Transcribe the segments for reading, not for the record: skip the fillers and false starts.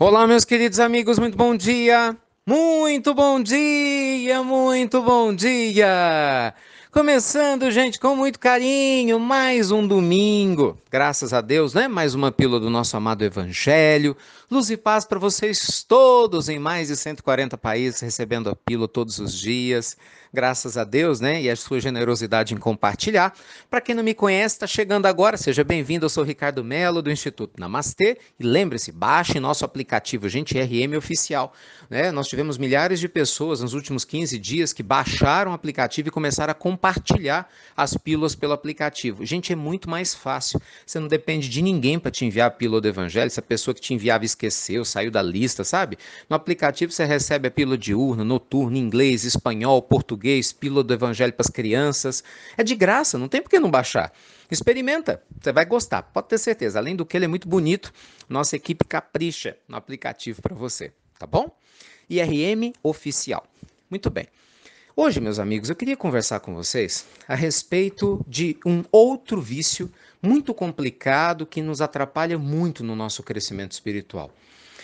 Olá, meus queridos amigos, muito bom dia! Muito bom dia, muito bom dia! Começando, gente, com muito carinho, mais um domingo. Graças a Deus, né? Mais uma pílula do nosso amado Evangelho. Luz e paz para vocês todos em mais de 140 países, recebendo a pílula todos os dias. Graças a Deus, né? E a sua generosidade em compartilhar. Para quem não me conhece, está chegando agora, seja bem-vindo. Eu sou Ricardo Melo, do Instituto Namastê. E lembre-se, baixe nosso aplicativo, gente, RM Oficial. Né? Nós tivemos milhares de pessoas nos últimos 15 dias que baixaram o aplicativo e começaram a compartilhar as pílulas pelo aplicativo. Gente, é muito mais fácil. Você não depende de ninguém para te enviar a pílula do Evangelho. Se a pessoa que te enviava esqueceu, saiu da lista, sabe? No aplicativo você recebe a pílula diurna, noturna, inglês, espanhol, português, pílula do Evangelho para as crianças. É de graça, não tem por que não baixar. Experimenta, você vai gostar, pode ter certeza. Além do que, ele é muito bonito. Nossa equipe capricha no aplicativo para você, tá bom? IRM Oficial. Muito bem. Hoje, meus amigos, eu queria conversar com vocês a respeito de um outro vício muito complicado que nos atrapalha muito no nosso crescimento espiritual.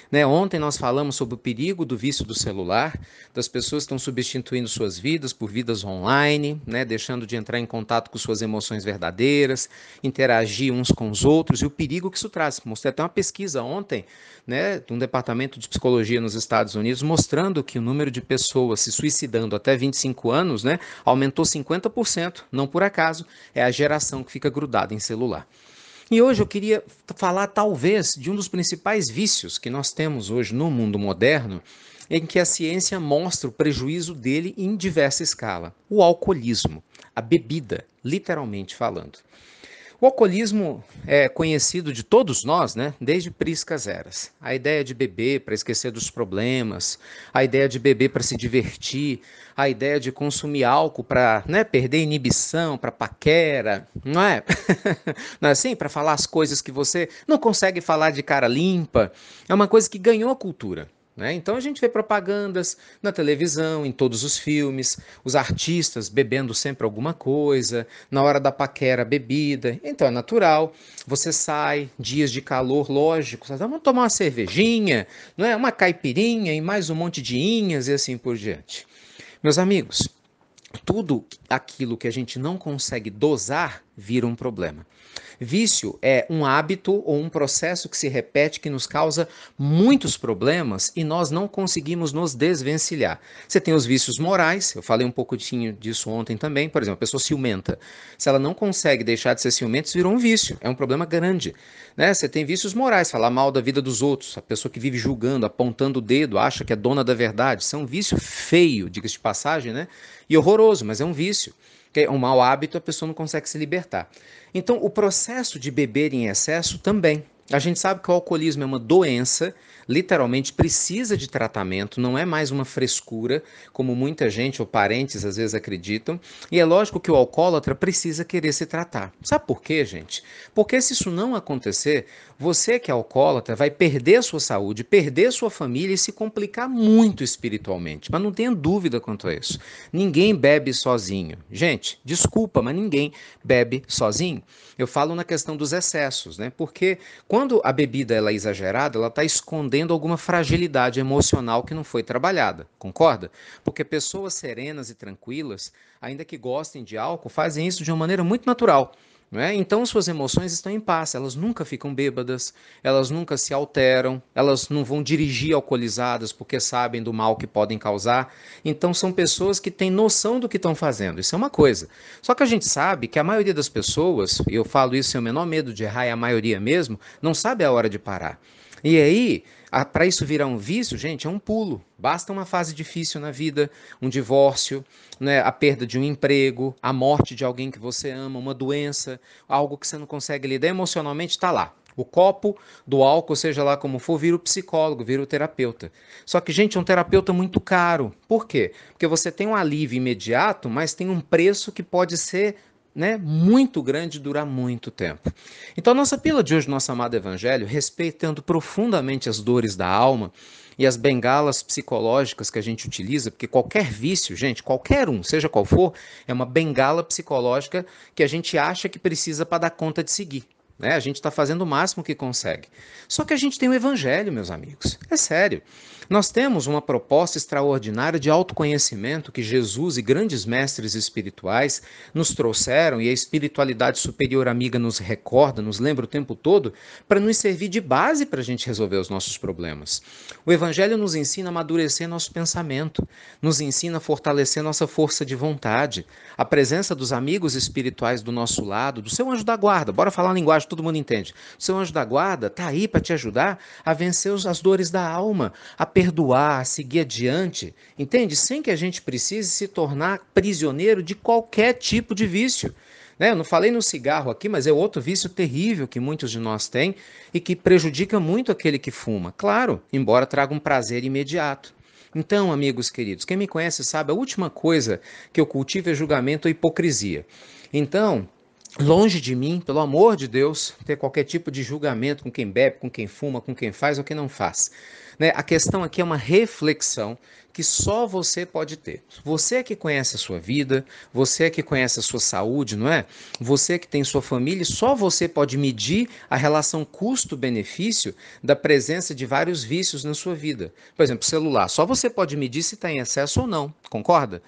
Né, ontem nós falamos sobre o perigo do vício do celular, das pessoas que estão substituindo suas vidas por vidas online, né, deixando de entrar em contato com suas emoções verdadeiras, interagir uns com os outros e o perigo que isso traz. Mostrei até uma pesquisa ontem, né, de um departamento de psicologia nos Estados Unidos, mostrando que o número de pessoas se suicidando até 25 anos, né, aumentou 50%. Não por acaso, é a geração que fica grudada em celular. E hoje eu queria falar, talvez, de um dos principais vícios que nós temos hoje no mundo moderno, em que a ciência mostra o prejuízo dele em diversa escala: o alcoolismo, a bebida, literalmente falando. O alcoolismo é conhecido de todos nós, né? Desde priscas eras. A ideia de beber para esquecer dos problemas, a ideia de beber para se divertir, a ideia de consumir álcool para, né, perder inibição, para paquera, não é? Não é assim? Para falar as coisas que você não consegue falar de cara limpa. É uma coisa que ganhou a cultura. Né? Então a gente vê propagandas na televisão, em todos os filmes, os artistas bebendo sempre alguma coisa, na hora da paquera bebida. Então é natural, você sai, dias de calor, lógico, vamos tomar uma cervejinha, não é? Uma caipirinha e mais um monte de inhas e assim por diante. Meus amigos, tudo aquilo que a gente não consegue dosar vira um problema. Vício é um hábito ou um processo que se repete que nos causa muitos problemas e nós não conseguimos nos desvencilhar. Você tem os vícios morais, eu falei um pouquinho disso ontem também, por exemplo, a pessoa ciumenta. Se ela não consegue deixar de ser ciumenta, isso virou um vício, é um problema grande. Né? Você tem vícios morais, falar mal da vida dos outros, a pessoa que vive julgando, apontando o dedo, acha que é dona da verdade. Isso é um vício feio, diga-se de passagem, né? E horroroso, mas é um vício. É um mau hábito, a pessoa não consegue se libertar. Então, o processo de beber em excesso também. A gente sabe que o alcoolismo é uma doença, literalmente precisa de tratamento, não é mais uma frescura, como muita gente ou parentes às vezes acreditam. E é lógico que o alcoólatra precisa querer se tratar. Sabe por quê, gente? Porque se isso não acontecer, você que é alcoólatra vai perder a sua saúde, perder a sua família e se complicar muito espiritualmente. Mas não tenha dúvida quanto a isso. Ninguém bebe sozinho. Gente, desculpa, mas ninguém bebe sozinho. Eu falo na questão dos excessos, né? Porque quando a bebida ela é exagerada, ela está escondendo alguma fragilidade emocional que não foi trabalhada, concorda? Porque pessoas serenas e tranquilas, ainda que gostem de álcool, fazem isso de uma maneira muito natural. Não é? Então suas emoções estão em paz, elas nunca ficam bêbadas, elas nunca se alteram, elas não vão dirigir alcoolizadas porque sabem do mal que podem causar. Então são pessoas que têm noção do que estão fazendo, isso é uma coisa. Só que a gente sabe que a maioria das pessoas, e eu falo isso sem o menor medo de errar, é a maioria mesmo, não sabe a hora de parar. E aí, para isso virar um vício, gente, é um pulo. Basta uma fase difícil na vida, um divórcio, né, a perda de um emprego, a morte de alguém que você ama, uma doença, algo que você não consegue lidar emocionalmente, está lá. O copo do álcool, seja lá como for, vira o psicólogo, vira o terapeuta. Só que, gente, é um terapeuta muito caro. Por quê? Porque você tem um alívio imediato, mas tem um preço que pode ser, né, muito grande e durar muito tempo. Então, a nossa pílula de hoje, nosso amado Evangelho, respeitando profundamente as dores da alma e as bengalas psicológicas que a gente utiliza, porque qualquer vício, gente, qualquer um, seja qual for, é uma bengala psicológica que a gente acha que precisa para dar conta de seguir. né? A gente está fazendo o máximo que consegue. Só que a gente tem o Evangelho, meus amigos. É sério. Nós temos uma proposta extraordinária de autoconhecimento que Jesus e grandes mestres espirituais nos trouxeram, e a espiritualidade superior amiga nos recorda, nos lembra o tempo todo, para nos servir de base para a gente resolver os nossos problemas. O Evangelho nos ensina a amadurecer nosso pensamento, nos ensina a fortalecer nossa força de vontade, a presença dos amigos espirituais do nosso lado, do seu anjo da guarda, bora falar uma linguagem que todo mundo entende. O seu anjo da guarda está aí para te ajudar a vencer as dores da alma, a perdoar, a seguir adiante, entende? Sem que a gente precise se tornar prisioneiro de qualquer tipo de vício. Eu não falei no cigarro aqui, mas é outro vício terrível que muitos de nós têm e que prejudica muito aquele que fuma. Claro, embora traga um prazer imediato. Então, amigos queridos, quem me conhece sabe, a última coisa que eu cultivo é julgamento ou hipocrisia. Então, longe de mim, pelo amor de Deus, ter qualquer tipo de julgamento com quem bebe, com quem fuma, com quem faz ou quem não faz. A questão aqui é uma reflexão que só você pode ter. Você é que conhece a sua vida, você é que conhece a sua saúde, não é? Você é que tem sua família, e só você pode medir a relação custo-benefício da presença de vários vícios na sua vida. Por exemplo, celular, só você pode medir se está em excesso ou não, concorda?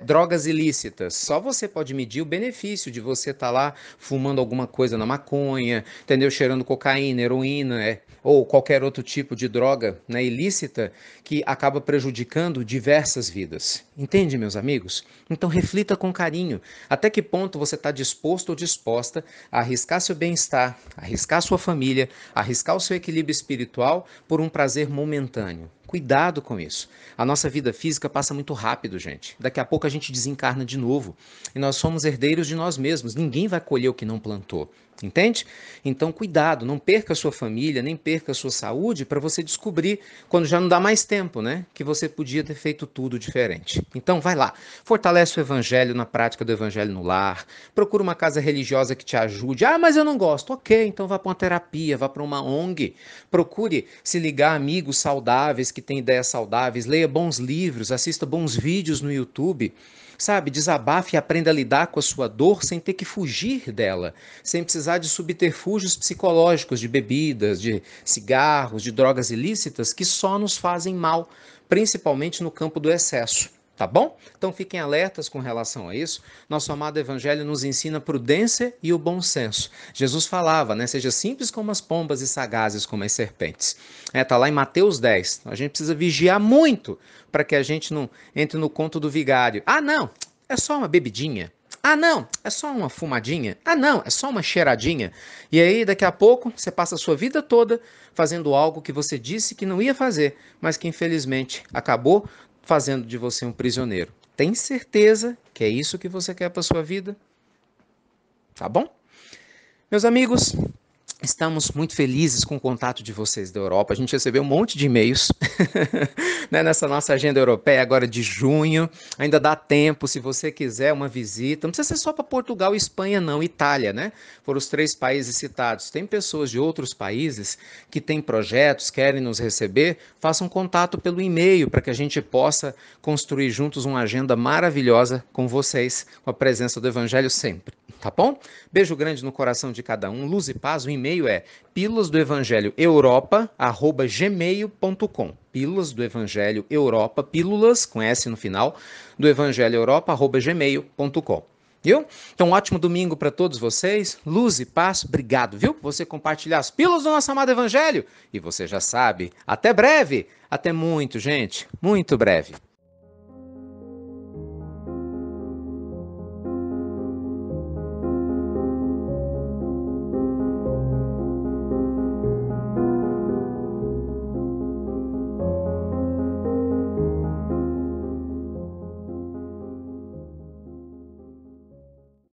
Drogas ilícitas, só você pode medir o benefício de você estar lá fumando alguma coisa na maconha, entendeu? Cheirando cocaína, heroína, ou qualquer outro tipo de droga, ilícita que acaba prejudicando diversas vidas. Entende, meus amigos? Então reflita com carinho. Até que ponto você está disposto ou disposta a arriscar seu bem-estar, arriscar sua família, arriscar o seu equilíbrio espiritual por um prazer momentâneo? Cuidado com isso. A nossa vida física passa muito rápido, gente. Daqui a pouco a gente desencarna de novo. E nós somos herdeiros de nós mesmos. Ninguém vai colher o que não plantou. Entende? Então, cuidado, não perca a sua família, nem perca a sua saúde para você descobrir, quando já não dá mais tempo, que você podia ter feito tudo diferente. Então, vai lá, fortalece o evangelho na prática do evangelho no lar, procura uma casa religiosa que te ajude. Ah, mas eu não gosto. Ok, então vá para uma terapia, vá para uma ONG, procure se ligar a amigos saudáveis que têm ideias saudáveis, leia bons livros, assista bons vídeos no YouTube. Sabe, desabafe e aprenda a lidar com a sua dor sem ter que fugir dela, sem precisar de subterfúgios psicológicos, de bebidas, de cigarros, de drogas ilícitas que só nos fazem mal, principalmente no campo do excesso. Tá bom? Então fiquem alertas com relação a isso. Nosso amado Evangelho nos ensina a prudência e o bom senso. Jesus falava, seja simples como as pombas e sagazes como as serpentes. Tá lá em Mateus 10. A gente precisa vigiar muito para que a gente não entre no conto do vigário. Ah, não, é só uma bebidinha. Ah, não, é só uma fumadinha. Ah, não, é só uma cheiradinha. E aí, daqui a pouco, você passa a sua vida toda fazendo algo que você disse que não ia fazer, mas que infelizmente acabou fazendo de você um prisioneiro. Tem certeza que é isso que você quer para sua vida? Tá bom? Meus amigos, estamos muito felizes com o contato de vocês da Europa. A gente recebeu um monte de e-mails nessa nossa agenda europeia agora de junho. Ainda dá tempo, se você quiser uma visita. Não precisa ser só para Portugal e Espanha, não. Itália, Foram os 3 países citados. Tem pessoas de outros países que têm projetos, querem nos receber. Façam contato pelo e-mail para que a gente possa construir juntos uma agenda maravilhosa com vocês, com a presença do Evangelho sempre. Tá bom? Beijo grande no coração de cada um. Luz e paz. O e-mail é pílulasdoevangelhoeuropa@gmail.com. Pílulas do Evangelho Europa, pílulas com S no final, do Evangelho Europa@gmail.com. Viu? Então, um ótimo domingo para todos vocês. Luz e paz. Obrigado, viu? Por você compartilhar as pílulas do nosso amado Evangelho. E você já sabe. Até breve. Até muito, gente. Muito breve.